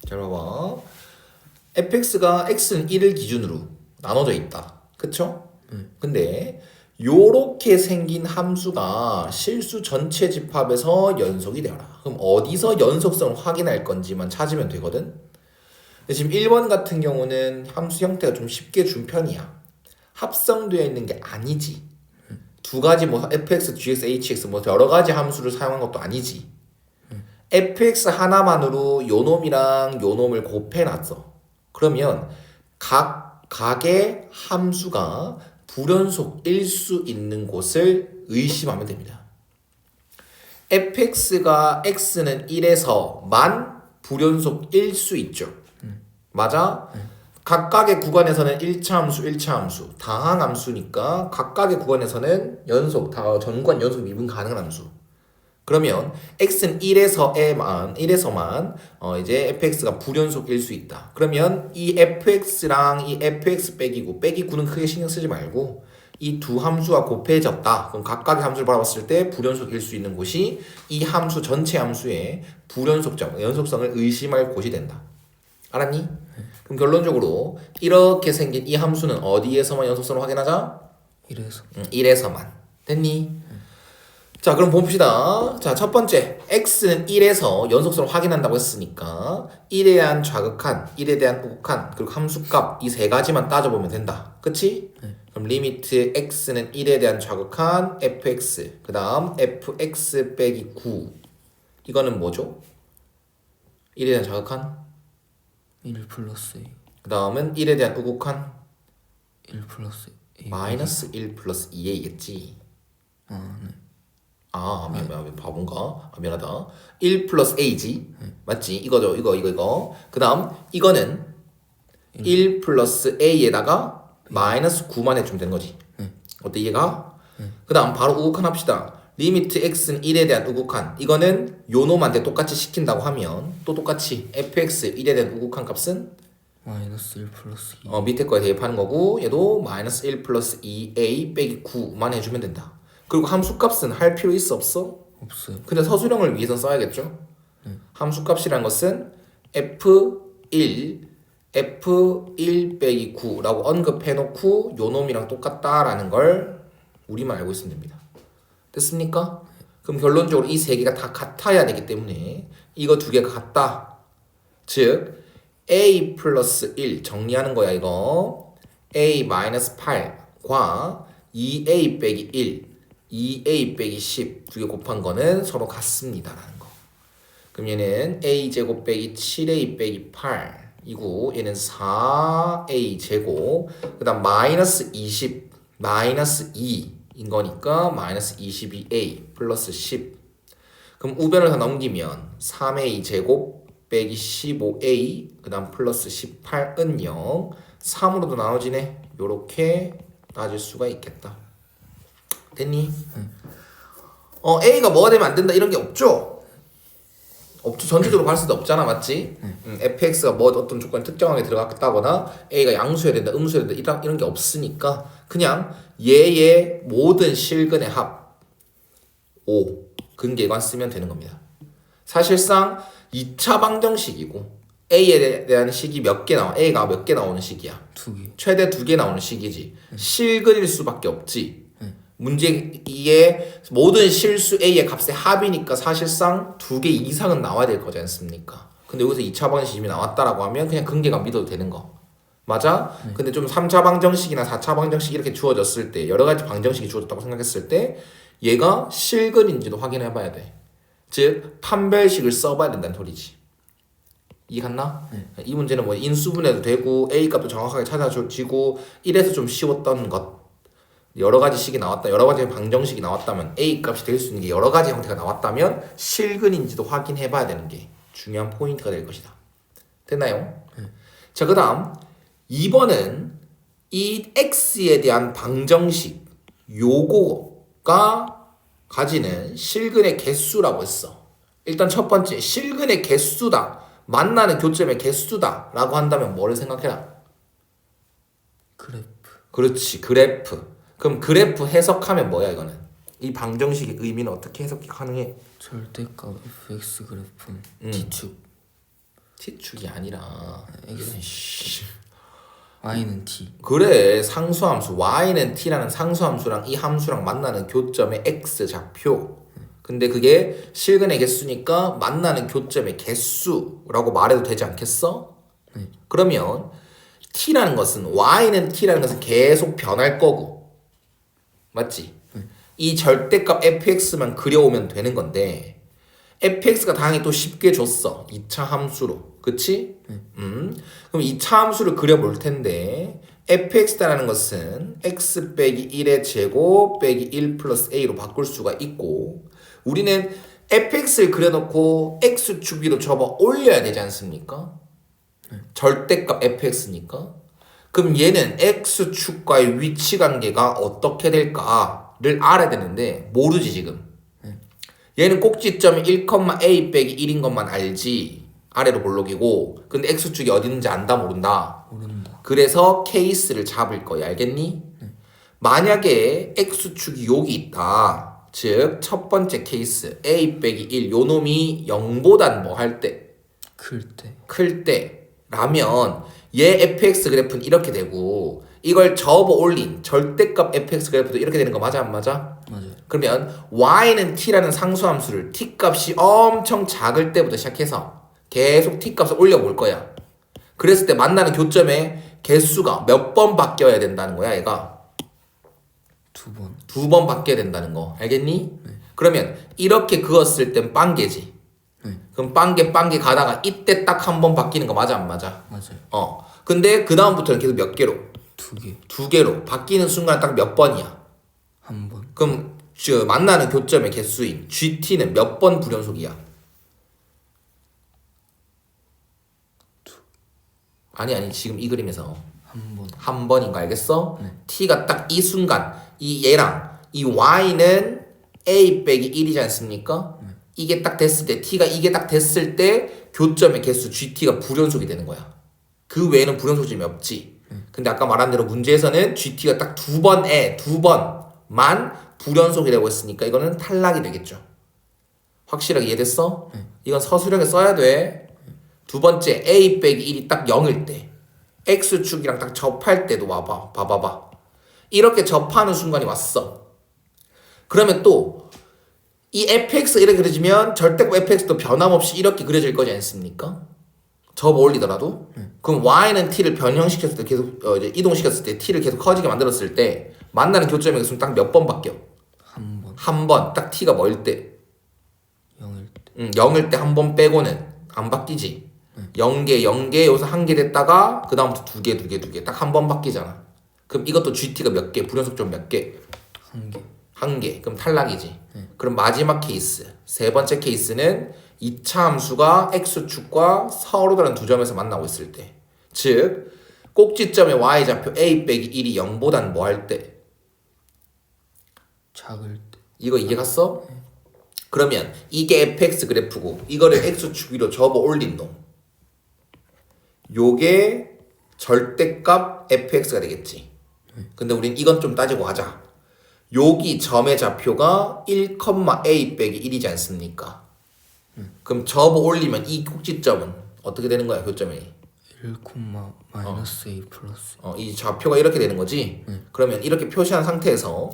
잘 봐봐. fx가 x는 1을 기준으로 나눠져 있다. 그쵸? 근데 요렇게 생긴 함수가 실수 전체 집합에서 연속이 되어라. 그럼 어디서 연속성을 확인할 건지만 찾으면 되거든. 근데 지금 1번 같은 경우는 함수 형태가 좀 쉽게 준 편이야. 합성되어 있는 게 아니지. 두 가지 뭐 fx, gx, hx 뭐 여러 가지 함수를 사용한 것도 아니지. fx 하나만으로 요놈이랑 요놈을 곱해놨어. 그러면 각의 함수가 불연속일 수 있는 곳을 의심하면 됩니다. fx가 x는 1에서만 불연속일 수 있죠. 맞아? 각각의 구간에서는 1차 함수, 1차 함수, 다항 함수니까 각각의 구간에서는 연속, 전구간 연속 미분 가능한 함수. 그러면 x는 1에서만 이제 fx가 불연속일 수 있다. 그러면 이 fx랑 이 fx 빼기 9, 빼기 9는 크게 신경 쓰지 말고 이 두 함수가 곱해졌다. 그럼 각각의 함수를 바라봤을 때 불연속일 수 있는 곳이 이 함수 전체 함수의 불연속점, 연속성을 의심할 곳이 된다. 알았니? 그럼 결론적으로 이렇게 생긴 이 함수는 어디에서만 연속성을 확인하자? 1에서만. 됐니? 자, 그럼 봅시다. 자, 첫 번째. x는 1에서 연속성을 확인한다고 했으니까 1에 대한 좌극한, 1에 대한 우극한, 그리고 함수값 이 세 가지만 따져보면 된다. 그치? 그럼 리미트 x는 1에 대한 좌극한 fx, 그 다음 fx 빼기 9. 이거는 뭐죠? 1에 대한 좌극한? 1 플러스 A. 그 다음은 1에 대한 우극한? 1 플러스 A. 마이너스 1 플러스 2a겠지. 네. 미안, 바본가? 미안하다. 1 플러스 a지. 맞지? 이거죠. 이거. 그 다음, 이거는 1 플러스 a에다가 마이너스 9만 해주면 되는 거지. 어때, 이해가? 그 다음, 바로 우극한 합시다. 리미트 x는 1에 대한 우극한. 이거는 요놈한테 똑같이 시킨다고 하면 또 똑같이 fx 1에 대한 우극한 값은 마이너스 1 플러스 2. 밑에 거에 대입하는 거고 얘도 마이너스 1 플러스 2a 빼기 9만 해주면 된다. 그리고 함수값은 할 필요 있어 없어? 없어요. 근데 서술형을 위해서 써야겠죠? 함수값이란 것은 f1 빼기 9라고 언급해놓고 요놈이랑 똑같다라는 걸 우리만 알고 있으면 됩니다. 됐습니까? 그럼 결론적으로 이 세 개가 다 같아야 되기 때문에 이거 두 개가 같다. 즉 a 플러스 1 정리하는 거야 이거. a 마이너스 8과 2a 빼기 1 2a 빼기 10 두 개 곱한 거는 서로 같습니다라는 거. 그럼 얘는 a 제곱 빼기 7a 빼기 8 이고 얘는 4a 제곱 그 다음 마이너스 20 마이너스 2인 거니까 마이너스 22a 플러스 10. 그럼 우변을 다 넘기면 3a 제곱 빼기 15a 그 다음 플러스 18은 0 3으로도 나눠지네. 요렇게 따질 수가 있겠다. 됐니? A가 뭐가 되면 안 된다 이런 게 없죠? 없죠. 전체적으로 봤을 때 없잖아. 맞지? fx가 뭐 어떤 조건이 특정하게 들어갔다거나 A가 양수여야 된다, 음수여야 된다 이런 게 없으니까 그냥 얘의 모든 실근의 합 5 근계관 쓰면 되는 겁니다. 사실상 2차 방정식이고 A에 대한 식이 몇 개 나와? A가 몇 개 나오는 식이야? 2개. 최대 2개 나오는 식이지. 실근일 수밖에 없지. 문제 2의 모든 실수 A의 값의 합이니까 사실상 2개 이상은 나와야 될 거지 않습니까? 근데 여기서 2차 방정식이 나왔다라고 하면 그냥 근계관 믿어도 되는 거. 맞아? 근데 좀 3차 방정식이나 4차 방정식 이렇게 주어졌을 때 여러 가지 방정식이 주어졌다고 생각했을 때 얘가 실근인지도 확인해 봐야 돼. 즉 판별식을 써봐야 된다는 소리지. 이해 갔나? 이 문제는 뭐 인수분해도 되고 A 값도 정확하게 찾아지고 이래서 좀 쉬웠던 것. 여러 가지 식이 나왔다, 여러 가지 방정식이 나왔다면 A 값이 될 수 있는 게 여러 가지 형태가 나왔다면 실근인지도 확인해 봐야 되는 게 중요한 포인트가 될 것이다. 됐나요? 자, 그 다음 2번은 이 X에 대한 방정식 요거가 가지는 실근의 개수라고 했어. 일단 첫 번째 실근의 개수다, 만나는 교점의 개수다 라고 한다면 뭐를 생각해라? 그래프. 그렇지, 그래프. 그럼 그래프 해석하면 뭐야 이거는? 이 방정식의 의미는 어떻게 해석이 가능해? 절대값 fx 그래프는 T축. x축이 아니라 x. 씨. y는 t. 그래 상수함수 y는 t라는 상수함수랑 이 함수랑 만나는 교점의 x 좌표. 근데 그게 실근의 개수니까 만나는 교점의 개수라고 말해도 되지 않겠어? 그러면 t라는 것은 y는 t라는 것은 계속 변할 거고 맞지? 이 절대값 fx만 그려오면 되는 건데 fx가 당연히 또 쉽게 줬어 2차 함수로 그치? 그럼 2차 함수를 그려볼 텐데 fx라는 것은 x 빼기 1의 제곱 빼기 1 플러스 a로 바꿀 수가 있고 우리는 fx를 그려놓고 x축 위로 접어 올려야 되지 않습니까? 절대값 fx니까 그럼 얘는 x축과의 위치 관계가 어떻게 될까를 알아야 되는데 모르지 지금 얘는 꼭지점이 1,a 빼기 1인 것만 알지 아래로 볼록이고 근데 x축이 어디 있는지 안다 모른다 모른다. 그래서 케이스를 잡을 거야 알겠니? 만약에 x축이 여기 있다 즉 첫 번째 케이스 a 빼기 1 요 놈이 0보단 뭐 할 때? 클 때라면 얘 fx 그래프는 이렇게 되고 이걸 접어 올린 절대값 fx 그래프도 이렇게 되는 거 맞아 안 맞아? 맞아요. 그러면 y는 t라는 상수함수를 t 값이 엄청 작을 때부터 시작해서 계속 t 값을 올려볼 거야. 그랬을 때 만나는 교점의 개수가 몇 번 바뀌어야 된다는 거야 얘가. 2번. 2번 바뀌어야 된다는 거 알겠니? 그러면 이렇게 그었을 땐 빵개지. 그럼 빵개 가다가 이때 딱 한 번 바뀌는 거 맞아 안 맞아? 맞아요. 근데 그 다음부터는 계속 몇 개로? 2개. 2개로 바뀌는 순간 딱 몇 번이야? 1번. 그럼 만나는 교점의 개수인 GT는 몇 번 불연속이야? 아니 지금 이 그림에서 1번. 한 번인 거 알겠어? T가 딱 이 순간 이 얘랑 이 Y는 A 빼기 1이지 않습니까? 이게 딱 됐을 때 T가 이게 딱 됐을 때 교점의 개수 GT가 불연속이 되는 거야. 그 외에는 불연속점이 없지. 근데 아까 말한 대로 문제에서는 GT가 딱 두 번만 불연속이라고 했으니까 이거는 탈락이 되겠죠. 확실하게 이해됐어? 이건 서술형에 써야 돼. 두 번째 A 빼기 1이 딱 0일 때 X축이랑 딱 접할 때도 와봐. 봐봐봐. 이렇게 접하는 순간이 왔어. 그러면 또 이 fx가 이렇게 그려지면 절대값 fx도 변함없이 이렇게 그려질 거지 않습니까? 접어 올리더라도 그럼 y는 t를 변형시켰을 때 계속 이제 이동시켰을 때 t를 계속 커지게 만들었을 때 만나는 교점의 개수는 딱 몇 번 바뀌어? 1번. 한 번. 딱 t가 뭐일 때? 0일 때. 0일 때 한 번 빼고는 안 바뀌지. 0개 여기서 1개 됐다가 그 다음부터 2개 딱 한 번 바뀌잖아. 그럼 이것도 GT가 몇 개? 불연속점 몇 개? 1개. 1개. 그럼 탈락이지. 그럼 마지막 케이스 세 번째 케이스는 2차 함수가 x축과 서로 다른 두 점에서 만나고 있을 때 즉 꼭지점의 y좌표 a 빼기 1이 0보단 뭐 할 때? 작을 때. 이거 이해 갔어? 그러면 이게 fx 그래프고 이거를 x축 위로 접어 올린 놈 요게 절대값 fx가 되겠지. 근데 우린 이건 좀 따지고 가자. 여기 점의 좌표가 1,a 빼기 1이지 않습니까? 그럼 접어 올리면 이 꼭지점은 어떻게 되는 거야 교점이? 1, 마이너스 a 플러스. 이 좌표가 이렇게 되는 거지. 그러면 이렇게 표시한 상태에서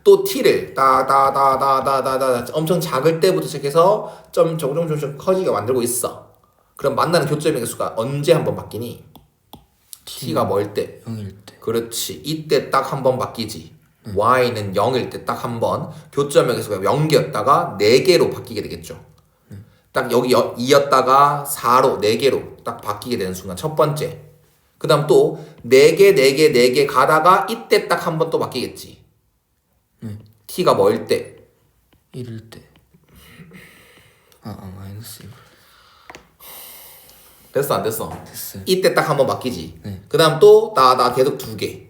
또 t를 따다다다다다다 엄청 작을 때부터 시작해서 점 점점 커지게 만들고 있어. 그럼 만나는 교점의 개수가 언제 한번 바뀌니? t가 뭐일 때? 0일 때. 그렇지. 이때 딱 한 번 바뀌지. y는 0일 때 딱 한 번 교점의 개수가 0개였다가 4개로 바뀌게 되겠죠. 딱 여기 2였다가 4로 4개로 딱 바뀌게 되는 순간 첫 번째. 그 다음 또 4개 가다가 이때 딱 한 번 또 바뀌겠지. t가 뭐일 때? 1일 때. 마이너스 1. 됐어 안 됐어? 됐어요. 이때 딱 한 번 바뀌지. 네. 그 다음 또 나 계속 2개.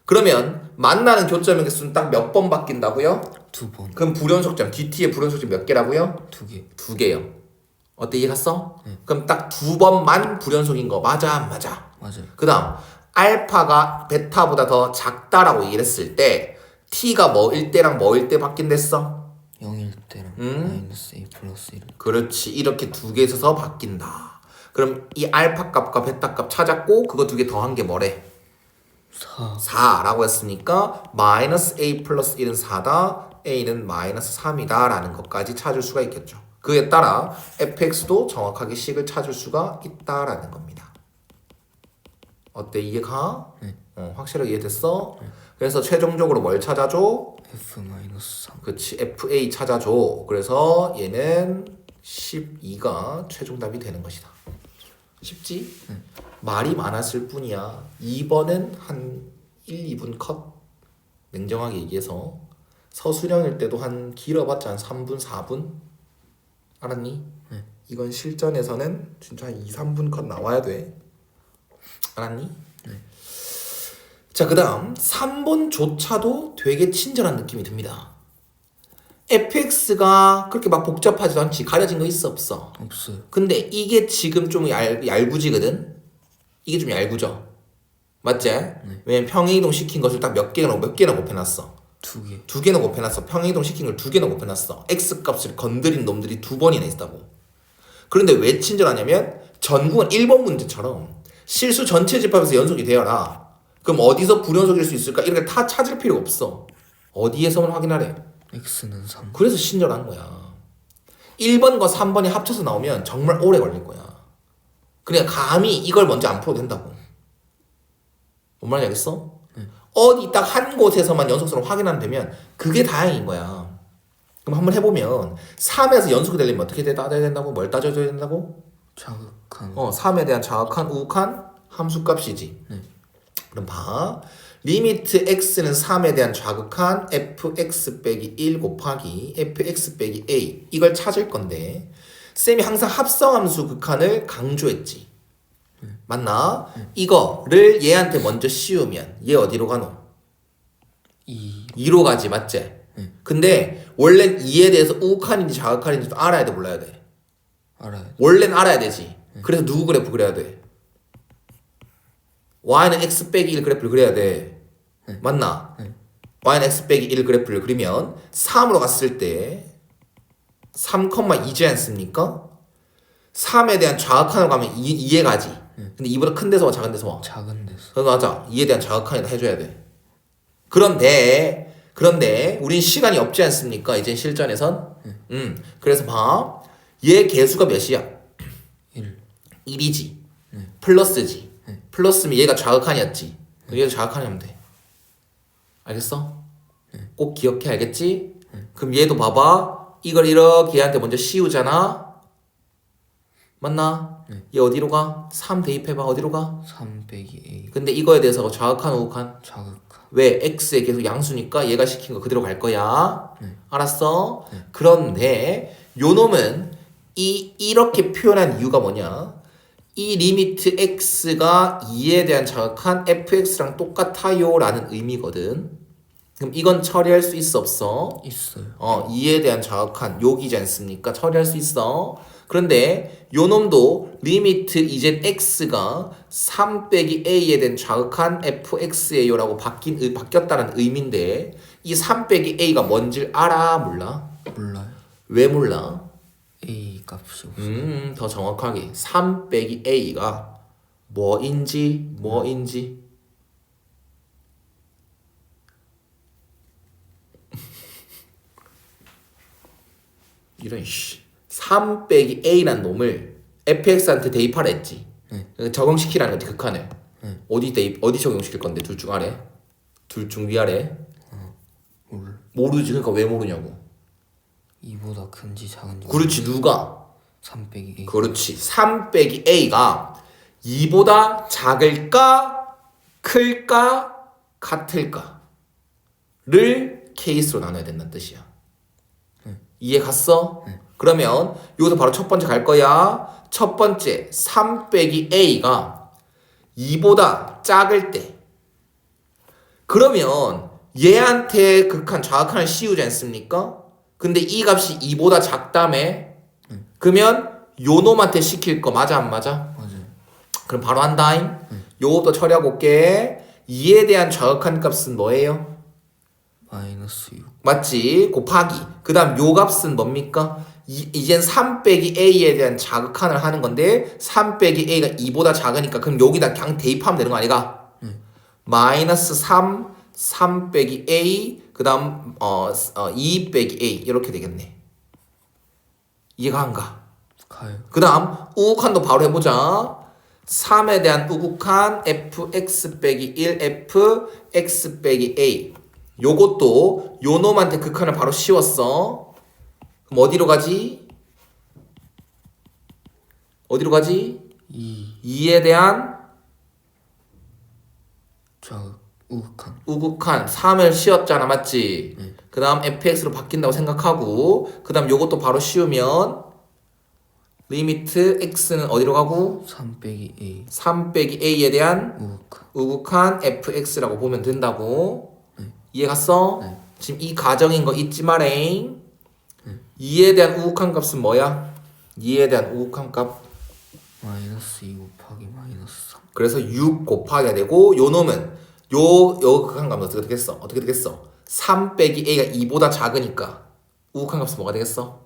그러면 만나는 교점의 개수는 딱 몇 번 바뀐다고요? 2번. 그럼 불연속점 DT의 불연속점 몇 개라고요? 2개. 2개요. 어때 이해 갔어? 그럼 딱 2번만 불연속인 거 맞아 안 맞아? 맞아요. 그 다음 알파가 베타보다 더 작다라고 얘기를 했을 때 t가 뭐일 때랑 뭐일 때 바뀐댔어? 0일 때랑 마이너스 a 플러스 1. 그렇지. 이렇게 2개 있어서 바뀐다. 그럼 이 알파 값과 베타 값 찾았고 그거 두 개 더한 게 뭐래? 4 4라고 했으니까 마이너스 a 플러스 1은 4다. a는 마이너스 3이다 라는 것까지 찾을 수가 있겠죠. 그에 따라 fx도 정확하게 식을 찾을 수가 있다라는 겁니다. 어때? 이해가? 확실하게 이해됐어? 그래서 최종적으로 뭘 찾아줘? F-3 그치, fa 찾아줘. 그래서 얘는 12가 최종답이 되는 것이다. 쉽지? 말이 많았을 뿐이야. 2번은 한 1, 2분 컷. 냉정하게 얘기해서 서술형일 때도 한 길어봤자 한 3분, 4분? 알았니? 이건 실전에서는 진짜 한 2, 3분 컷 나와야 돼. 알았니? 자, 그 다음 3번조차도 되게 친절한 느낌이 듭니다. fx가 그렇게 막 복잡하지도 않지. 가려진 거 있어 없어? 없어요. 근데 이게 지금 좀 얄궂지거든? 이게 좀 얄궂어. 맞지? 왜냐면 평행이동 시킨 것을 딱 몇 개나 곱해놨어. 2개. 2개나 곱해놨어. 평행이동 시킨 걸 2개나 곱해놨어. x 값을 건드린 놈들이 2번이나 있다고. 그런데 왜 친절하냐면 전국은 1번 문제처럼 실수 전체 집합에서 연속이 되어라. 그럼 어디서 불연속일 수 있을까? 이렇게 다 찾을 필요 없어. 어디에서만 확인하래? X는 3. 그래서 친절한 거야. 1번과 3번이 합쳐서 나오면 정말 오래 걸릴 거야. 그러니까 감히 이걸 먼저 안 풀어도 된다고. 뭔 말인지 알겠어? 어디 딱 한 곳에서만 연속성을 확인하면 되면 그게 다행인 거야. 그럼 한번 해보면 3에서 연속이 되려면 어떻게 따져야 된다고? 뭘 따져줘야 된다고? 자극한 3에 대한 자극한 우욱한 함수값이지. 그럼 봐. 리미트 x는 3에 대한 자극한 fx 빼기 1 곱하기 fx 빼기 a 이걸 찾을 건데 쌤이 항상 합성함수 극한을 강조했지. 맞나? 이거를 얘한테 먼저 씌우면 얘 어디로 가노? 2로 가지, 맞지? 근데 원래는 2에 대해서 우극한인지 자극한인지도 알아야 돼, 몰라야 돼? 알아요. 원래는 알아야 되지. 그래서 누구 그래프 그려야 돼? y는 x 빼기 1 그래프를 그려야 돼. 맞나? y는 x 빼기 1 그래프를 그리면 3으로 갔을 때 3,2지 않습니까? 3에 대한 자극한으로 가면 2에 가지. 근데 2보다 큰 데서 와, 작은 데서 와? 작은 데서. 그거 맞아. 2에 대한 자극한이다 해줘야 돼. 그런데 우린 시간이 없지 않습니까? 이제 실전에선. 그래서 봐. 얘 개수가 몇이야? 1. 1이지. 플러스지. 플러스면 얘가 자극한이었지. 얘도 자극한이 하면 돼. 알겠어? 꼭 기억해, 알겠지? 그럼 얘도 봐봐. 이걸 이렇게 얘한테 먼저 씌우잖아. 맞나? 얘 어디로 가? 3 대입해봐. 어디로 가? 3 빼기 A. 근데 이거에 대해서 자극한, 우극한? 자극한. 왜? x에 계속 양수니까 얘가 시킨 거 그대로 갈 거야. 알았어? 그런데 요 놈은 이렇게 표현한 이유가 뭐냐? 이 리미트 x가 2에 대한 자극한 fx랑 똑같아요 라는 의미거든. 그럼 이건 처리할 수 있어 없어? 있어요. 2에 대한 자극한 여기지 않습니까? 처리할 수 있어. 그런데 요 놈도 리미트 이젠 x가 3 빼기 a에 대한 자극한 fx예요 라고 바뀌었다는 의미인데 이 3 빼기 a가 뭔지 알아? 몰라? 몰라요. 왜 몰라? A 값이 없어요. 더 정확하게 3 빼기 a가 뭐인지 이런 3 빼기 a란 놈을 fx한테 대입하라 했지. 적용시키라는 거지, 극한을. 어디 적용시킬 건데? 둘 중 아래? 둘 중 위아래? 모르지. 그러니까 왜 모르냐고. 2보다 큰지 작은지. 그렇지. 누가? 3 빼기 A. 그렇지. 3 빼기 a가 2보다 작을까? 클까? 같을까? 를 케이스로 나눠야 된다는 뜻이야. 이해 갔어? 그러면 여기서 바로 첫 번째 갈 거야. 첫 번째 3 빼기 a가 2보다 작을 때 그러면 얘한테 극한 좌극한을 씌우지 않습니까? 근데 이 값이 2보다 작다며? 그러면 요 놈한테 시킬 거 맞아 안 맞아? 맞아요. 그럼 바로 한다잉. 요것도 처리하고 올게. 2에 대한 좌극한 값은 뭐예요? 마이너스 6. 맞지? 곱하기. 그 다음 요 값은 뭡니까? 이젠 3 빼기 a에 대한 자극한을 하는 건데 3 빼기 a가 2보다 작으니까 그럼 여기다 그냥 대입하면 되는 거 아니가? 마이너스 3 빼기 a 그 다음 2 빼기 a 이렇게 되겠네. 이해가 안 가? 가요. 그 다음 우극한도 바로 해보자. 3에 대한 우극한 fx 빼기 1 fx 빼기 a 요것도 요 놈한테 극한을 바로 씌웠어. 그럼 어디로 가지? 어디로 가지? 2에 대한 자극 우극한. 우극한 3을 씌웠잖아 맞지? 그 다음 fx로 바뀐다고 생각하고 그 다음 요것도 바로 씌우면 리미트 x는 어디로 가고? 3 빼기 a 3 빼기 a에 대한 우극한. 우극한 fx라고 보면 된다고. 이해 갔어? 네. 지금 이 가정인 거 잊지 마랭. 2에 대한 우극한 값은 뭐야? 2에 대한 우극한 값 마이너스 2 곱하기 마이너스 3. 그래서 6 곱하기가 되고 요 놈은 요 극한 값은 어떻게 되겠어? 어떻게 되겠어? 3 빼기 a가 2보다 작으니까 우극한 값은 뭐가 되겠어?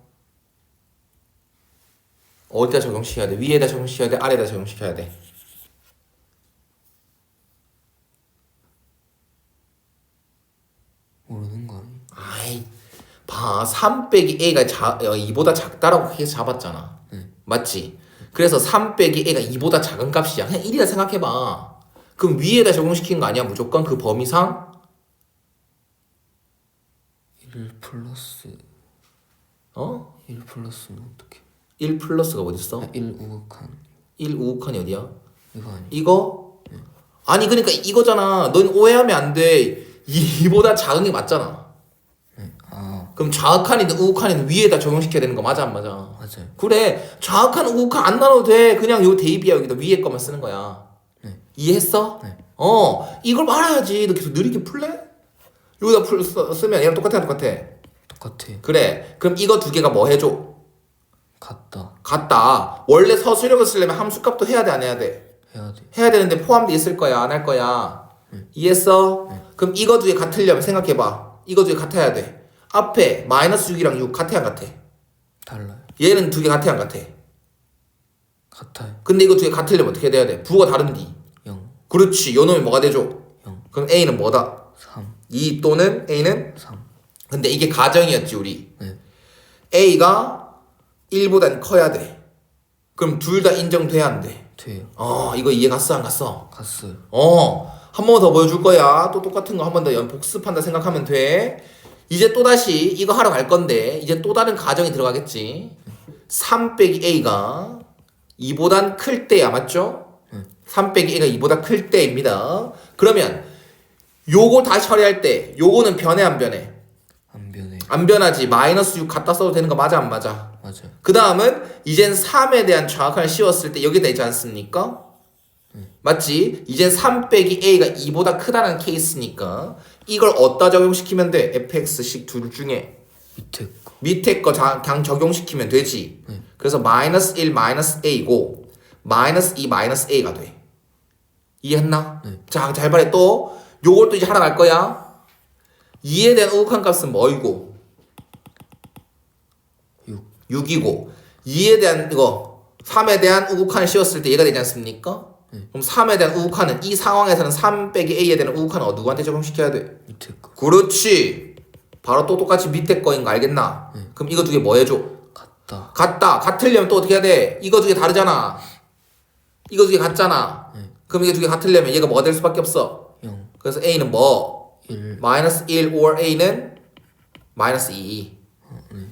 어디다 적용시켜야 돼? 위에다 적용시켜야 돼? 아래에다 적용시켜야 돼? 모르는 거 아니? 아이 봐 3 빼기 a가 2보다 작다라고 해서 잡았잖아. 맞지? 그래서 3 빼기 a가 2보다 작은 값이야. 그냥 1이라 생각해봐. 그럼 위에다 적용시키는 거 아니야? 무조건 그 범위상? 1 플러스 어? 1 플러스는 어떻게? 1 플러스가 어딨어? 1 우극한. 1 우극한이 어디야? 이거 아니? 이거? 아니 그러니까 이거잖아. 넌 오해하면 안 돼. 2보다 작은 게 맞잖아. 아 그럼 좌극한이든 우극한이든 위에다 적용시켜야 되는 거 맞아 안 맞아? 맞아요. 그래 좌극한 우극한 안 나눠도 돼. 그냥 요 대입이야. 여기다 위에 거만 쓰는 거야. 네. 이해했어? 네. 이걸 말아야지. 너 계속 느리게 풀래? 여기다 쓰면 얘랑 똑같아 똑같아요. 그래 그럼 이거 두 개가 뭐 해줘? 같다. 같다. 원래 서술형을 쓰려면 함수값도 해야 돼 안 해야 돼? 해야 돼. 해야 되는데 포함돼 있을 거야 안 할 거야? 이해했어? 그럼 이거 두 개 같으려면 생각해봐. 이거 두 개 같아야 돼. 앞에 마이너스 6이랑 6 같아 안 같아? 달라요. 얘는 두 개 같아 안 같아? 같아요. 근데 이거 두 개 같으려면 어떻게 돼야 돼? 부호가 다른디. 0 그렇지. 요 놈이 뭐가 되죠? 0 그럼 A는 뭐다? 3 2 또는 A는? 3. 근데 이게 가정이었지 우리. 네. A가 1보단 커야 돼. 그럼 둘 다 인정돼야 안 돼. 돼요. 이거 이해 갔어 안 갔어? 갔어요. 한 번 더 보여줄 거야. 또 똑같은 거 한 번 더 복습한다 생각하면 돼. 이제 또다시 이거 하러 갈 건데 이제 또 다른 가정이 들어가겠지. 3 빼기 A가 2보단 클 때야 맞죠? 3 빼기 A가 2보다 클 때입니다. 그러면 요거 다시 처리할 때 요거는 변해 안 변해? 안 변해. 안 변하지. 마이너스 6 갖다 써도 되는 거 맞아 안 맞아? 맞아요. 그 다음은 이젠 3에 대한 좌극한을 씌웠을 때 여기다 있지 않습니까? 맞지? 이젠 3 빼기 a가 2보다 크다는 케이스니까 이걸 어디다 적용시키면 돼? fx식 둘 중에 밑에 거. 밑에 거 그냥 적용시키면 되지. 그래서 마이너스 1 마이너스 a고 마이너스 2 마이너스 a가 돼. 이해했나? 자, 잘 말해. 또 요걸 또 이제 하러 갈 거야. 2에 대한 우극한 값은 뭐이고? 6 6이고 2에 대한 이거 3에 대한 우극한을 씌웠을 때 얘가 되지 않습니까? 그럼 3에 대한 우극한은 이 상황에서는 3 빼기 a에 대한 우극한은 누구한테 적용시켜야 돼? 밑에 거. 그렇지. 바로 또 똑같이 밑에 거인 거 알겠나? 그럼 이거 두 개 뭐 해줘? 같다. 같다. 같으려면 또 어떻게 해야 돼? 이거 두 개 다르잖아. 이거 두 개 같잖아. 그럼 이게 두 개 같으려면 얘가 뭐가 될 수밖에 없어. 0 그래서 a는 뭐? 1 마이너스 1 or a는 마이너스 2.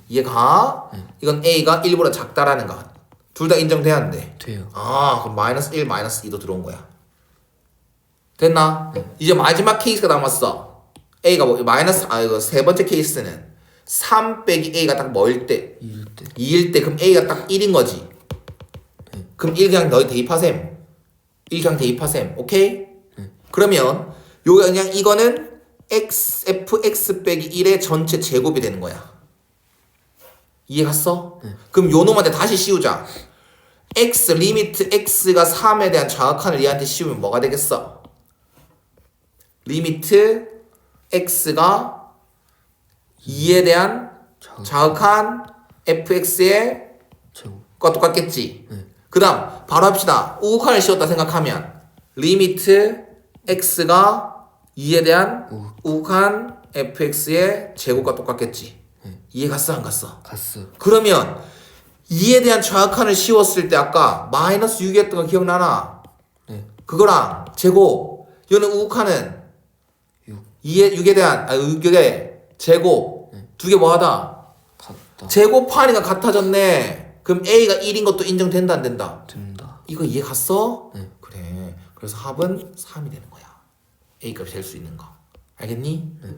이해가? 이건 a가 1보다 작다라는 거. 둘 다 인정돼야 한대. 돼요. 그럼 마이너스 1 마이너스 2도 들어온 거야. 됐나? 이제 마지막 케이스가 남았어. a가 뭐 이거 세 번째 케이스는 3 빼기 a가 딱 뭐일 때? 2일 때. 2일 때. 그럼 a가 딱 1인 거지. 그럼 1 그냥 너희 대입하셈. 1 그냥 대입하셈. 오케이? 그러면 요거 그냥 이거는 fx 빼기 1의 전체 제곱이 되는 거야. 이해 갔어? 그럼 요 놈한테 다시 씌우자. x 리미트 x가 3에 대한 좌극한을 얘한테 씌우면 뭐가 되겠어? 리미트 x가 2에 대한 자극한 fx의 제곱. 과 똑같겠지. 네. 그 다음 바로 합시다. 우칸을 씌웠다 생각하면 리미트 x가 2에 대한 우칸 fx의 제곱과 똑같겠지. 이해 갔어 안 갔어? 갔어. 그러면 2에 대한 좌악한을 씌웠을 때 아까 마이너스 6이 했던 거 기억나나? 네. 그거랑 제곱 이거는 우칸은 6. 6에 대한 6의 제곱 두 개 뭐하다? 같다. 제곱하니까 같아졌네. 그럼 A가 1인 것도 인정된다 안 된다? 된다. 이거 이해 갔어? 네. 그래. 그래서 합은 3이 되는 거야. A 값이 될 수 있는 거. 알겠니? 네.